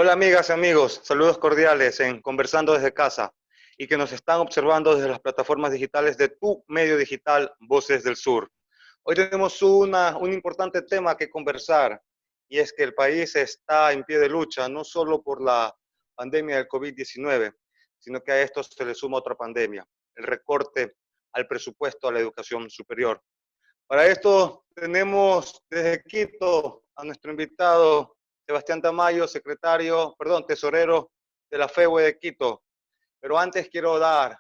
Hola amigas y amigos, saludos cordiales en Conversando desde casa y que nos están observando desde las plataformas digitales de tu medio digital Voces del Sur. Hoy tenemos un importante tema que conversar y es que el país está en pie de lucha no solo por la pandemia del COVID-19, sino que a esto se le suma otra pandemia, el recorte al presupuesto a la educación superior. Para esto tenemos desde Quito a nuestro invitado Sebastián Tamayo, tesorero de la FEUE de Quito. Pero antes quiero dar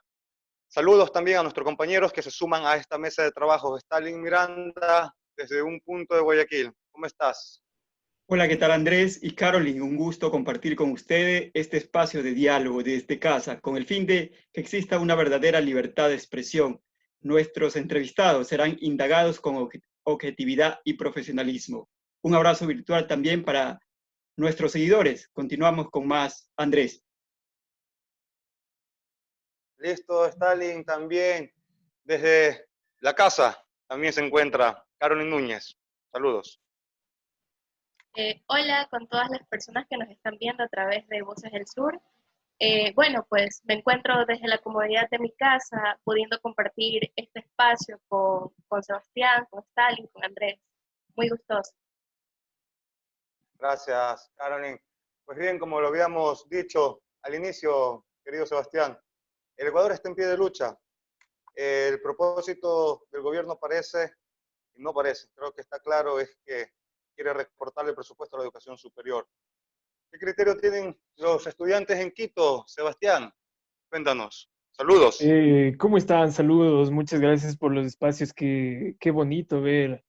saludos también a nuestros compañeros que se suman a esta mesa de trabajo. Stalin Miranda, desde un punto de Guayaquil. ¿Cómo estás? Hola, ¿qué tal Andrés y Caroline? Un gusto compartir con ustedes este espacio de diálogo desde casa, con el fin de que exista una verdadera libertad de expresión. Nuestros entrevistados serán indagados con objetividad y profesionalismo. Un abrazo virtual también para nuestros seguidores. Continuamos con más, Andrés. Listo, Stalin también. Desde la casa también se encuentra Carolyn Núñez. Saludos. Hola con todas las personas que nos están viendo a través de Voces del Sur. Bueno, pues me encuentro desde la comodidad de mi casa, pudiendo compartir este espacio con Sebastián, con Stalin, con Andrés. Muy gustoso. Gracias, Carolyn. Pues bien, como lo habíamos dicho al inicio, querido Sebastián, el Ecuador está en pie de lucha. El propósito del gobierno parece, y no parece, creo que está claro, es que quiere recortar el presupuesto a la educación superior. ¿Qué criterio tienen los estudiantes en Quito, Sebastián? Cuéntanos. Saludos. ¿Cómo están? Saludos, muchas gracias por los espacios. Qué bonito ver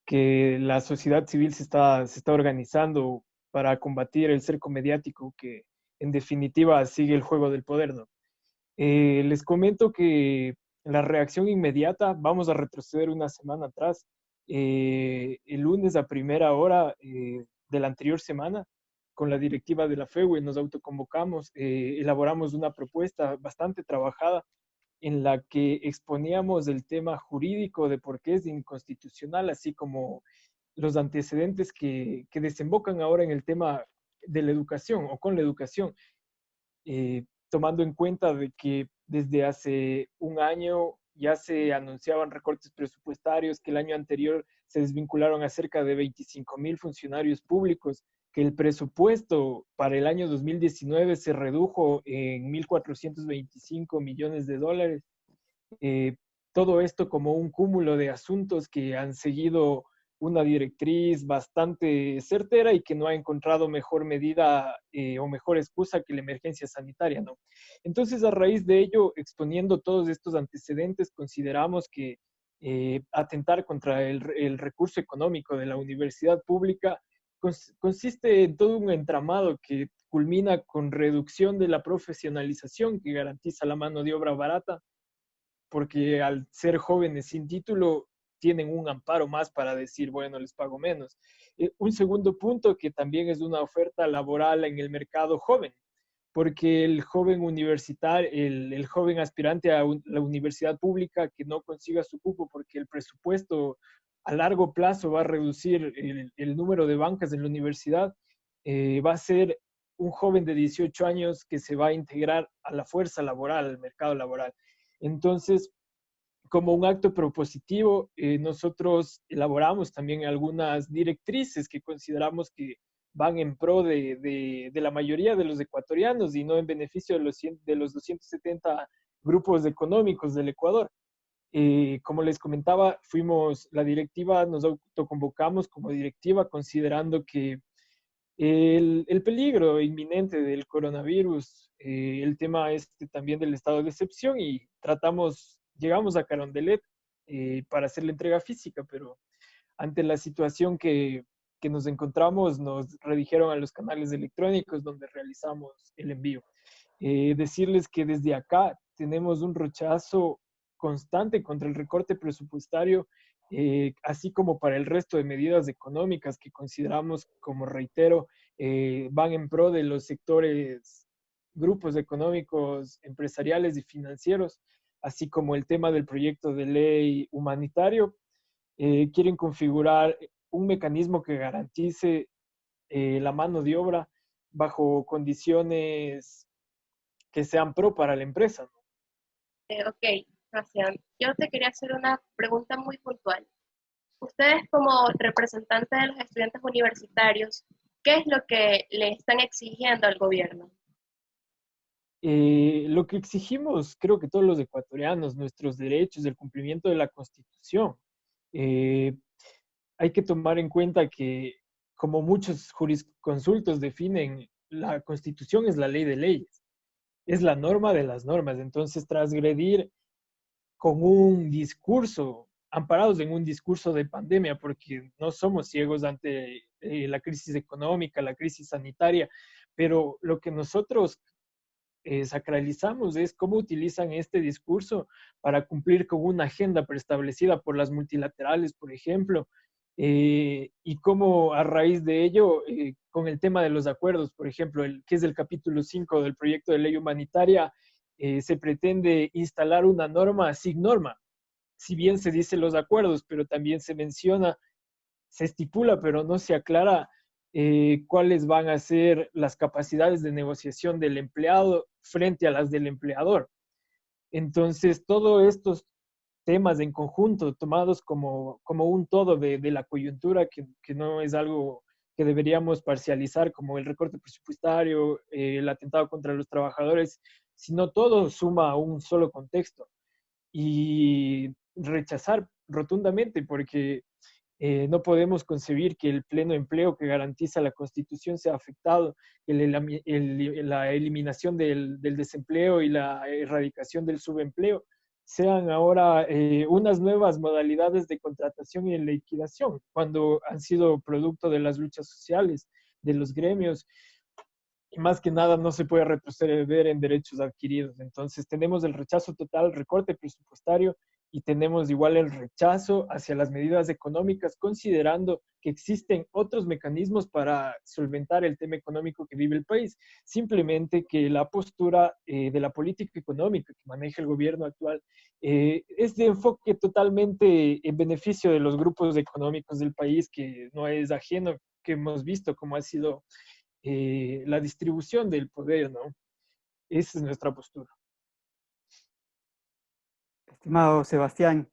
que la sociedad civil se está organizando para combatir el cerco mediático que en definitiva sigue el juego del poder, ¿no? Les comento que la reacción inmediata, vamos a retroceder una semana atrás, el lunes a primera hora de la anterior semana, con la directiva de la FEUE nos autoconvocamos, elaboramos una propuesta bastante trabajada en la que exponíamos el tema jurídico de por qué es inconstitucional, así como los antecedentes que desembocan ahora en el tema de la educación o con la educación, tomando en cuenta de que desde hace un año ya se anunciaban recortes presupuestarios, que el año anterior se desvincularon a cerca de 25,000 funcionarios públicos, que el presupuesto para el año 2019 se redujo en 1.425 millones de dólares. Eh, Todo esto como un cúmulo de asuntos que han seguido una directriz bastante certera y que no ha encontrado mejor medida o mejor excusa que la emergencia sanitaria, ¿no? Entonces, a raíz de ello, exponiendo todos estos antecedentes, consideramos que atentar contra el recurso económico de la universidad pública consiste en todo un entramado que culmina con reducción de la profesionalización que garantiza la mano de obra barata, porque al ser jóvenes sin título tienen un amparo más para decir, bueno, les pago menos. Un segundo punto que también es una oferta laboral en el mercado joven, porque el joven universitario, el joven aspirante a la universidad pública que no consiga su cupo porque el presupuesto a largo plazo va a reducir el número de bancas en la universidad, va a ser un joven de 18 años que se va a integrar a la fuerza laboral, al mercado laboral. Entonces, como un acto propositivo, nosotros elaboramos también algunas directrices que consideramos que van en pro de la mayoría de los ecuatorianos y no en beneficio de los 270 grupos económicos del Ecuador. Como les comentaba, la directiva, nos autoconvocamos como directiva considerando que el peligro inminente del coronavirus, el tema este también del estado de excepción y llegamos a Carondelet para hacer la entrega física, pero ante la situación que nos encontramos, nos redijeron a los canales electrónicos donde realizamos el envío. Decirles que desde acá tenemos un rechazo constante contra el recorte presupuestario, así como para el resto de medidas económicas que consideramos, como reitero, van en pro de los sectores, grupos económicos, empresariales y financieros, así como el tema del proyecto de ley humanitario. Quieren configurar un mecanismo que garantice la mano de obra bajo condiciones que sean pro para la empresa, ¿no? Ok, Sebastián, yo te quería hacer una pregunta muy puntual. Ustedes como representantes de los estudiantes universitarios, ¿qué es lo que le están exigiendo al gobierno? Lo que exigimos, creo que todos los ecuatorianos, nuestros derechos, el cumplimiento de la Constitución. Eh, Hay que tomar en cuenta que, como muchos jurisconsultos definen, la Constitución es la ley de leyes, es la norma de las normas. Entonces, transgredir con un discurso, amparados en un discurso de pandemia, porque no somos ciegos ante la crisis económica, la crisis sanitaria, pero lo que nosotros sacralizamos es cómo utilizan este discurso para cumplir con una agenda preestablecida por las multilaterales, por ejemplo, y cómo a raíz de ello, con el tema de los acuerdos, por ejemplo, que es el capítulo 5 del proyecto de ley humanitaria, se pretende instalar una norma sin norma. Si bien se dice los acuerdos, pero también se menciona, se estipula, pero no se aclara cuáles van a ser las capacidades de negociación del empleado frente a las del empleador. Entonces, todos estos temas en conjunto, tomados como un todo de la coyuntura, que no es algo que deberíamos parcializar, como el recorte presupuestario, el atentado contra los trabajadores, sino todo suma a un solo contexto. Y rechazar rotundamente, porque no podemos concebir que el pleno empleo que garantiza la Constitución sea afectado, la eliminación del desempleo y la erradicación del subempleo sean ahora unas nuevas modalidades de contratación y de liquidación, cuando han sido producto de las luchas sociales, de los gremios, y más que nada no se puede retroceder en derechos adquiridos. Entonces tenemos el rechazo total al recorte presupuestario y tenemos igual el rechazo hacia las medidas económicas, considerando que existen otros mecanismos para solventar el tema económico que vive el país. Simplemente que la postura de la política económica que maneja el gobierno actual es de enfoque totalmente en beneficio de los grupos económicos del país, que no es ajeno, que hemos visto cómo ha sido la distribución del poder, ¿no? Esa es nuestra postura. Estimado Sebastián,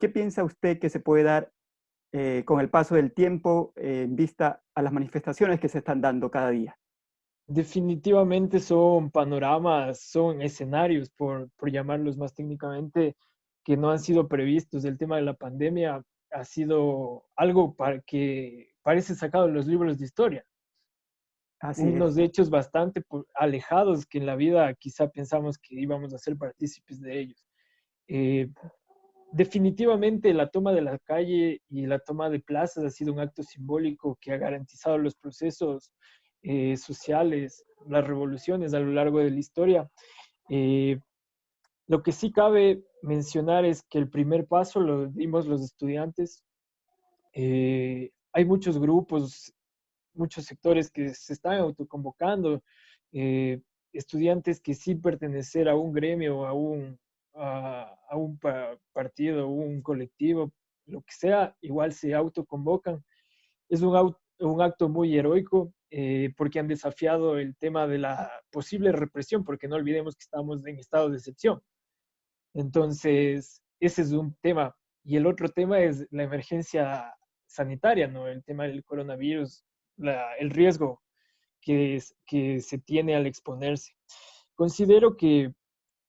¿qué piensa usted que se puede dar con el paso del tiempo en vista a las manifestaciones que se están dando cada día? Definitivamente son panoramas, son escenarios, por llamarlos más técnicamente, que no han sido previstos. El tema de la pandemia ha sido algo que parece sacado de los libros de historia. Así es. Unos hechos bastante alejados que en la vida quizá pensamos que íbamos a ser partícipes de ellos. Eh, Definitivamente la toma de la calle y la toma de plazas ha sido un acto simbólico que ha garantizado los procesos sociales, las revoluciones a lo largo de la historia. Eh, lo que sí cabe mencionar es que el primer paso lo dimos los estudiantes. Hay muchos grupos, muchos sectores que se están autoconvocando, estudiantes que sin pertenecer a un gremio, a un partido, un colectivo, lo que sea, igual se autoconvocan. Es un acto muy heroico porque han desafiado el tema de la posible represión, porque no olvidemos que estamos en estado de excepción. Entonces, ese es un tema. Y el otro tema es la emergencia sanitaria, ¿no? El tema del coronavirus, el riesgo que se tiene al exponerse. Considero que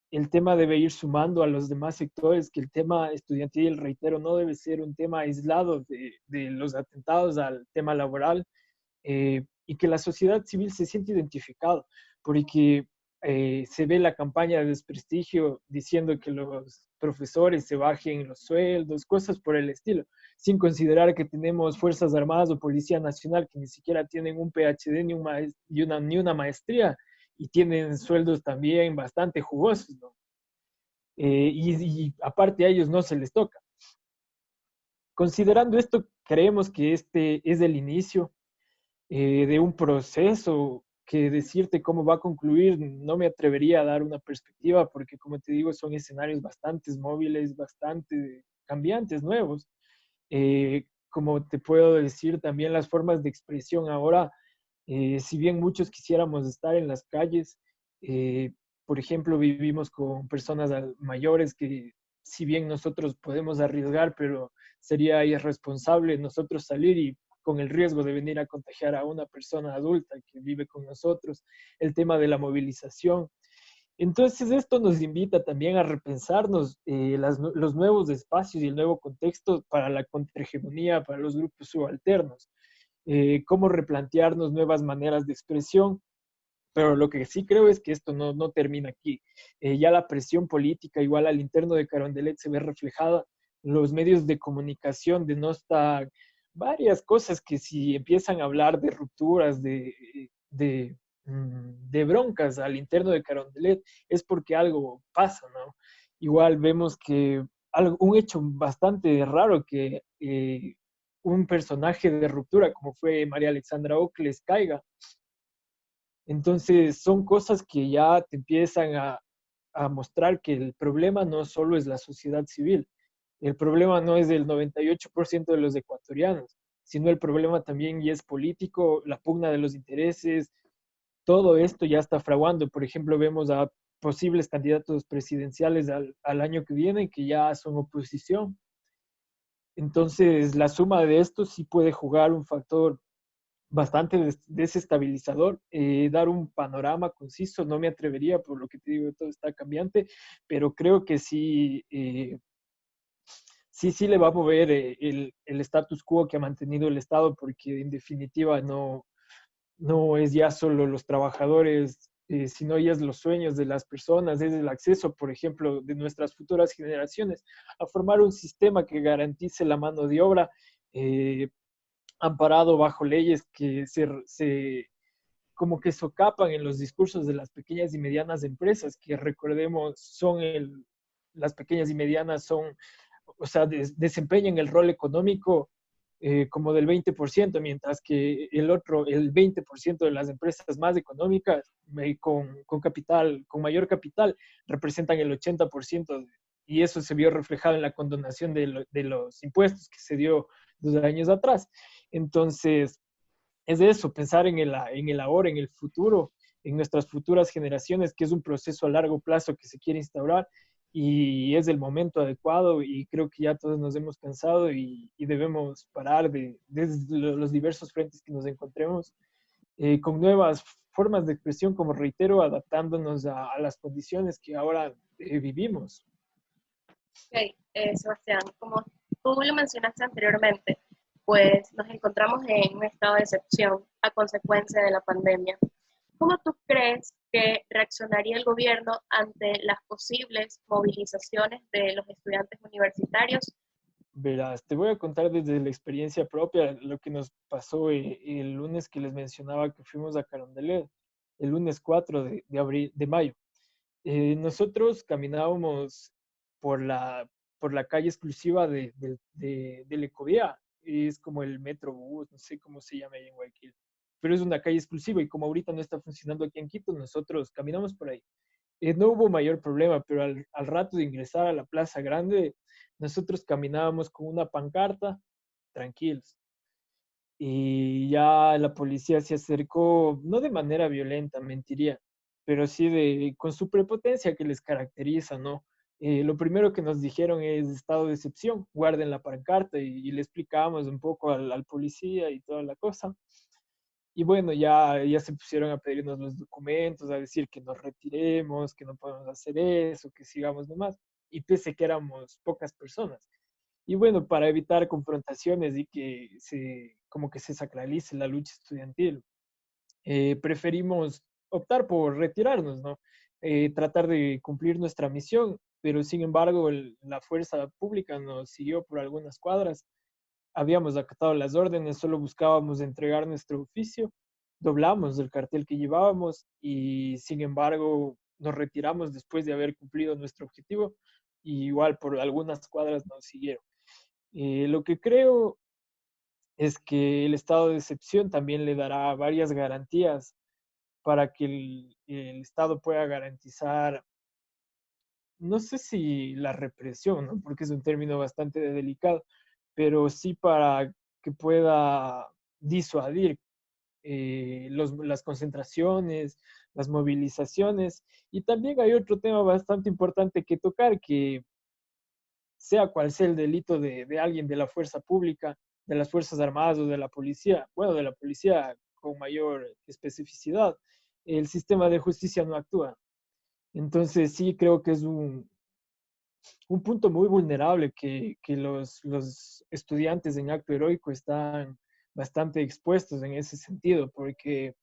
el tema debe ir sumando a los demás sectores, que el tema estudiantil, reitero, no debe ser un tema aislado de los atentados al tema laboral, y que la sociedad civil se siente identificado, porque se ve la campaña de desprestigio diciendo que los profesores se bajen los sueldos, cosas por el estilo, sin considerar que tenemos Fuerzas Armadas o Policía Nacional que ni siquiera tienen un PhD ni una maestría y tienen sueldos también bastante jugosos, ¿no? Y aparte a ellos no se les toca. Considerando esto, creemos que este es el inicio de un proceso que decirte cómo va a concluir, no me atrevería a dar una perspectiva porque, como te digo, son escenarios bastante móviles, bastante cambiantes, nuevos. Como te puedo decir, también las formas de expresión ahora Si bien muchos quisiéramos estar en las calles, eh, por ejemplo, vivimos con personas mayores que si bien nosotros podemos arriesgar, pero sería irresponsable nosotros salir y con el riesgo de venir a contagiar a una persona adulta que vive con nosotros, el tema de la movilización. Entonces, esto nos invita también a repensarnos los nuevos espacios y el nuevo contexto para la contrahegemonía, para los grupos subalternos, cómo replantearnos nuevas maneras de expresión, pero lo que sí creo es que esto no termina aquí. Ya la presión política, igual al interno de Carondelet, se ve reflejada en los medios de comunicación, de no estar varias cosas que si empiezan a hablar de rupturas, de broncas al interno de Carondelet, es porque algo pasa, ¿no? Igual vemos que un hecho bastante raro que un personaje de ruptura como fue María Alexandra Ocles caiga. Entonces son cosas que ya te empiezan a mostrar que el problema no solo es la sociedad civil, el problema no es del 98% de los ecuatorianos, sino el problema también ya es político, la pugna de los intereses, todo esto ya está fraguando. Por ejemplo, vemos a posibles candidatos presidenciales al año que viene que ya son oposición. Entonces, la suma de esto sí puede jugar un factor bastante desestabilizador. Dar un panorama conciso, no me atrevería, por lo que te digo, todo está cambiante, pero creo que sí, sí le va a mover el status quo que ha mantenido el Estado, porque en definitiva no es ya solo los trabajadores, sino ya es los sueños de las personas, es el acceso, por ejemplo, de nuestras futuras generaciones a formar un sistema que garantice la mano de obra, amparado bajo leyes que como que socapan en los discursos de las pequeñas y medianas empresas, que recordemos las pequeñas y medianas son, o sea, desempeñan el rol económico como del 20%, mientras que el 20% de las empresas más económicas con capital, con mayor capital, representan el 80%, y eso se vio reflejado en la condonación de los impuestos que se dio 2 años atrás. Entonces, es de eso, pensar en el ahora, en el futuro, en nuestras futuras generaciones, que es un proceso a largo plazo que se quiere instaurar y es el momento adecuado, y creo que ya todos nos hemos cansado y debemos parar desde los diversos frentes que nos encontremos, con nuevas formas de expresión, como reitero, adaptándonos a las condiciones que ahora vivimos. Ok, Sebastián, como tú lo mencionaste anteriormente, pues nos encontramos en un estado de excepción a consecuencia de la pandemia. ¿Cómo tú crees que reaccionaría el gobierno ante las posibles movilizaciones de los estudiantes universitarios? Verás, te voy a contar desde la experiencia propia lo que nos pasó el lunes que les mencionaba que fuimos a Carondelet, el lunes 4 de mayo. Nosotros caminábamos por la calle exclusiva del Ecovía, es como el Metrobús, no sé cómo se llama ahí en Guayaquil, pero es una calle exclusiva y como ahorita no está funcionando aquí en Quito, nosotros caminamos por ahí. No hubo mayor problema, pero al rato de ingresar a la Plaza Grande, nosotros caminábamos con una pancarta, tranquilos. Y ya la policía se acercó, no de manera violenta, mentiría, pero sí con su prepotencia que les caracteriza, ¿no? Lo primero que nos dijeron es estado de excepción, guarden la pancarta, y le explicábamos un poco al policía y toda la cosa. Y bueno, ya se pusieron a pedirnos los documentos, a decir que nos retiremos, que no podemos hacer eso, que sigamos nomás. Y pese que éramos pocas personas. Y bueno, para evitar confrontaciones y que como que se sacralice la lucha estudiantil, preferimos optar por retirarnos, ¿no? Tratar de cumplir nuestra misión, pero sin embargo la fuerza pública nos siguió por algunas cuadras. Habíamos acatado las órdenes, solo buscábamos entregar nuestro oficio, doblamos el cartel que llevábamos y sin embargo nos retiramos después de haber cumplido nuestro objetivo, y igual por algunas cuadras nos siguieron. Lo que creo es que el estado de excepción también le dará varias garantías para que el Estado pueda garantizar, no sé si la represión, ¿no? Porque es un término bastante delicado, pero sí para que pueda disuadir las concentraciones, las movilizaciones. Y también hay otro tema bastante importante que tocar, que sea cual sea el delito de alguien de la fuerza pública, de las Fuerzas Armadas o de la policía, bueno, de la policía con mayor especificidad, el sistema de justicia no actúa. Entonces sí creo que es un punto muy vulnerable que los estudiantes en acto heroico están bastante expuestos en ese sentido, porque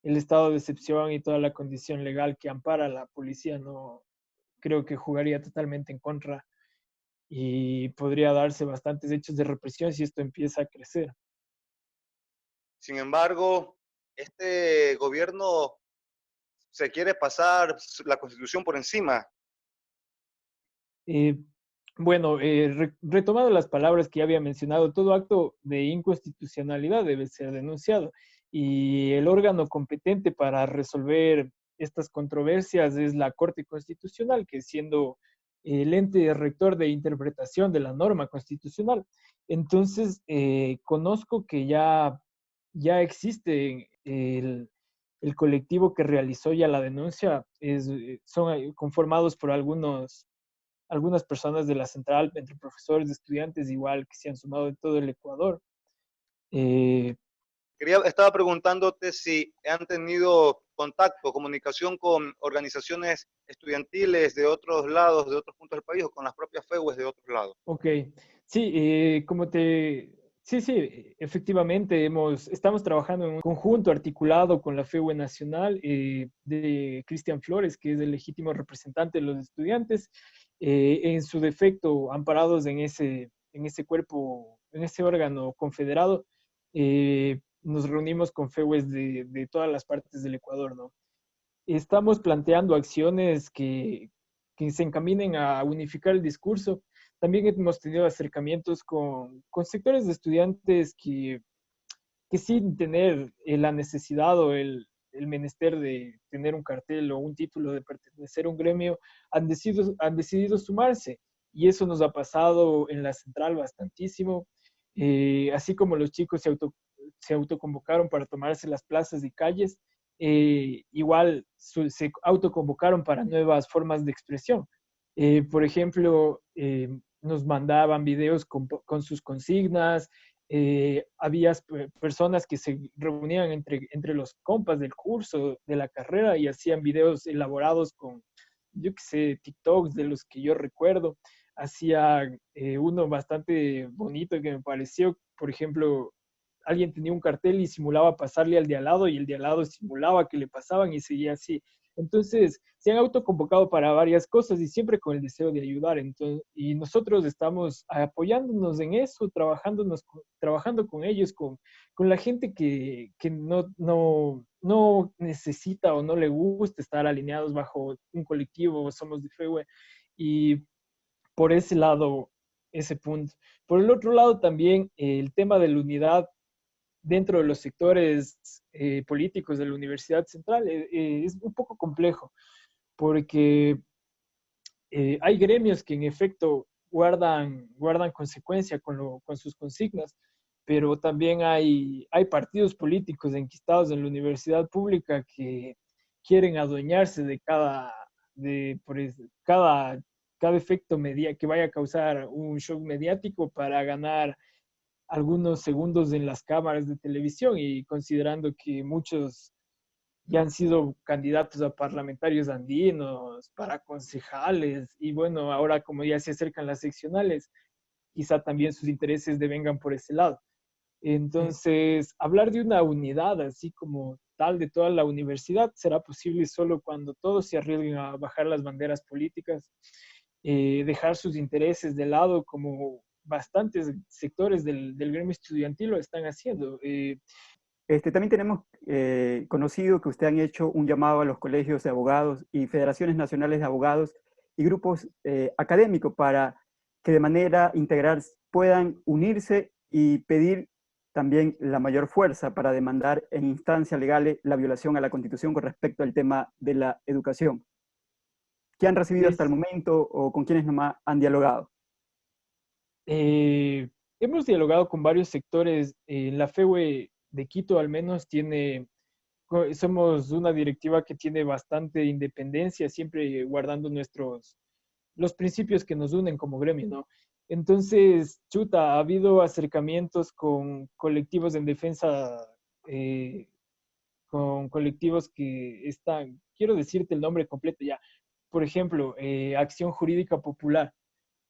el estado de excepción y toda la condición legal que ampara a la policía no creo que jugaría totalmente en contra y podría darse bastantes hechos de represión si esto empieza a crecer. Sin embargo, este gobierno se quiere pasar la Constitución por encima. Eh, bueno, retomando las palabras que ya había mencionado, todo acto de inconstitucionalidad debe ser denunciado y el órgano competente para resolver estas controversias es la Corte Constitucional, que siendo el ente rector de interpretación de la norma constitucional. Entonces, conozco que ya existe el colectivo que realizó ya la denuncia, son conformados por algunas personas de la central, entre profesores, estudiantes, igual que se han sumado de todo el Ecuador. Eh, Estaba preguntándote si han tenido contacto, comunicación con organizaciones estudiantiles de otros lados, de otros puntos del país, o con las propias FEUES de otros lados. ok, sí, sí, efectivamente, estamos trabajando en un conjunto articulado con la FEUE Nacional de Cristian Flores, que es el legítimo representante de los estudiantes, en su defecto, amparados en ese cuerpo, en ese órgano confederado. Nos reunimos con FEUES de todas las partes del Ecuador, ¿no? Estamos planteando acciones que se encaminen a unificar el discurso. También hemos tenido acercamientos con sectores de estudiantes que sin tener la necesidad o el menester de tener un cartel o un título de pertenecer a un gremio, han decidido sumarse. Y eso nos ha pasado en la central bastantísimo. Así como los chicos se autoconvocaron para tomarse las plazas y calles, igual se autoconvocaron para nuevas formas de expresión. Por ejemplo, nos mandaban videos con sus consignas, había personas que se reunían entre los compas del curso, de la carrera, y hacían videos elaborados con, yo qué sé, TikToks de los que yo recuerdo. Hacía uno bastante bonito que me pareció, por ejemplo, alguien tenía un cartel y simulaba pasarle al de al lado y el de al lado simulaba que le pasaban y seguía así. Entonces, se han autoconvocado para varias cosas y siempre con el deseo de ayudar. Entonces, y nosotros estamos apoyándonos en eso, trabajando con ellos, con la gente que no necesita o no le gusta estar alineados bajo un colectivo, somos de FEUE. Y por ese lado, ese punto. Por el otro lado, también el tema de la unidad dentro de los sectores políticos de la Universidad Central es un poco complejo, porque hay gremios que en efecto guardan consecuencia con sus consignas, pero también hay partidos políticos enquistados en la universidad pública que quieren adueñarse de cada efecto que vaya a causar un shock mediático para ganar algunos segundos en las cámaras de televisión, y considerando que muchos ya han sido candidatos a parlamentarios andinos, para concejales, y bueno, ahora como ya se acercan las seccionales, quizá también sus intereses devengan por ese lado. Entonces, hablar de una unidad así como tal de toda la universidad será posible solo cuando todos se arriesguen a bajar las banderas políticas, dejar sus intereses de lado, como bastantes sectores del gremio estudiantil lo están haciendo. También tenemos conocido que usted han hecho un llamado a los colegios de abogados y federaciones nacionales de abogados y grupos académicos para que de manera integral puedan unirse y pedir también la mayor fuerza para demandar en instancias legales la violación a la Constitución con respecto al tema de la educación. ¿Qué han recibido hasta el momento o con quiénes nomás han dialogado? Hemos dialogado con varios sectores. La FEUE de Quito al menos somos una directiva que tiene bastante independencia, siempre guardando los principios que nos unen como gremio, ¿no? Entonces, chuta, ha habido acercamientos con colectivos en defensa, eh, con colectivos que están, quiero decirte el nombre completo ya, por ejemplo, Acción Jurídica Popular.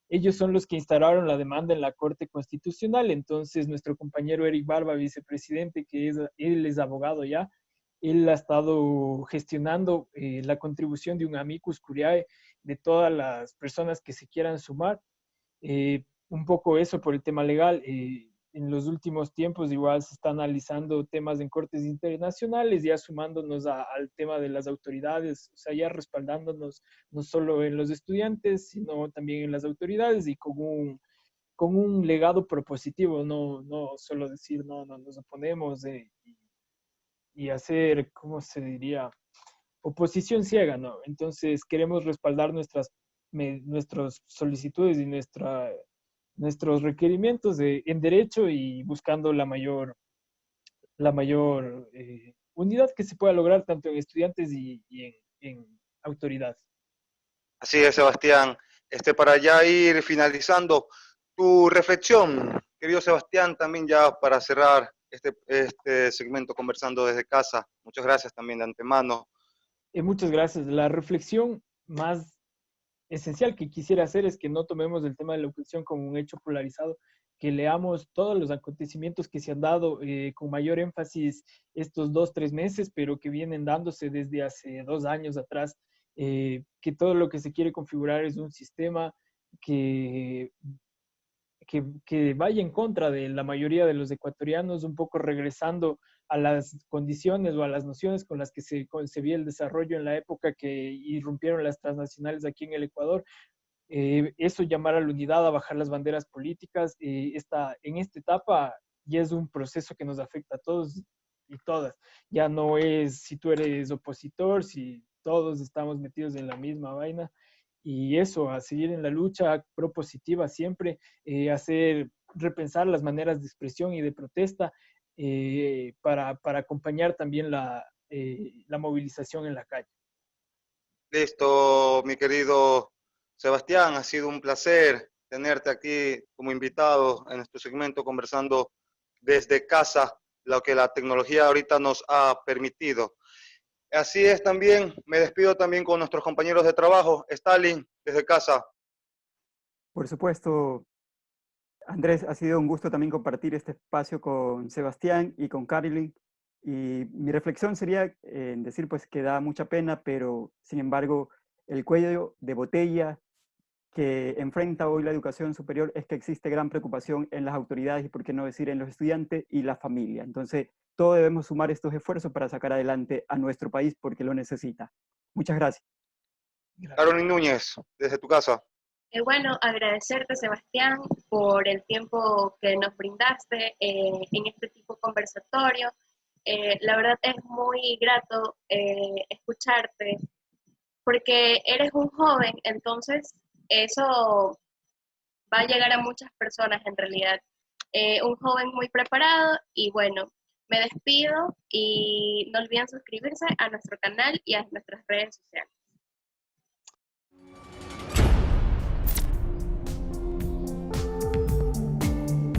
Ellos son los que instalaron la demanda en la Corte Constitucional. Entonces, nuestro compañero Eric Barba, vicepresidente, él es abogado ya, él ha estado gestionando la contribución de un amicus curiae de todas las personas que se quieran sumar. Un poco eso por el tema legal. En los últimos tiempos igual se está analizando temas en cortes internacionales, ya sumándonos al tema de las autoridades, o sea, ya respaldándonos no solo en los estudiantes, sino también en las autoridades y con un legado propositivo, no solo decir, no nos oponemos y hacer, ¿cómo se diría? Oposición ciega, ¿no? Entonces queremos respaldar nuestras solicitudes y nuestros requerimientos en derecho y buscando la mayor unidad que se pueda lograr tanto en estudiantes y en autoridad. Así es, Sebastián. Para ya ir finalizando, tu reflexión, querido Sebastián, también ya para cerrar este segmento conversando desde casa. Muchas gracias también de antemano. Muchas gracias. La reflexión más esencial que quisiera hacer es que no tomemos el tema de la oposición como un hecho polarizado, que leamos todos los acontecimientos que se han dado con mayor énfasis estos 2, 3 meses, pero que vienen dándose desde hace 2 años atrás, que todo lo que se quiere configurar es un sistema que que vaya en contra de la mayoría de los ecuatorianos, un poco regresando a las condiciones o a las nociones con las que se concebía el desarrollo en la época que irrumpieron las transnacionales aquí en el Ecuador. Eso llamar a la unidad, a bajar las banderas políticas, en esta etapa ya es un proceso que nos afecta a todos y todas. Ya no es si tú eres opositor, si todos estamos metidos en la misma vaina. Y eso, a seguir en la lucha propositiva siempre, repensar las maneras de expresión y de protesta para acompañar también la movilización en la calle. Listo, mi querido Sebastián, ha sido un placer tenerte aquí como invitado en este segmento conversando desde casa, lo que la tecnología ahorita nos ha permitido. Así es también, me despido también con nuestros compañeros de trabajo. Stalin, desde casa. Por supuesto, Andrés, ha sido un gusto también compartir este espacio con Sebastián y con Carolyn. Y mi reflexión sería en decir pues que da mucha pena, pero sin embargo el cuello de botella que enfrenta hoy la educación superior es que existe gran preocupación en las autoridades y por qué no decir en los estudiantes y la familia. Entonces, todos debemos sumar estos esfuerzos para sacar adelante a nuestro país porque lo necesita. Muchas gracias. Carolyn Núñez, desde tu casa. Bueno, agradecerte, Sebastián, por el tiempo que nos brindaste en este tipo de conversatorio. La verdad es muy grato escucharte, porque eres un joven, entonces eso va a llegar a muchas personas en realidad. Un joven muy preparado y bueno, me despido y no olviden suscribirse a nuestro canal y a nuestras redes sociales.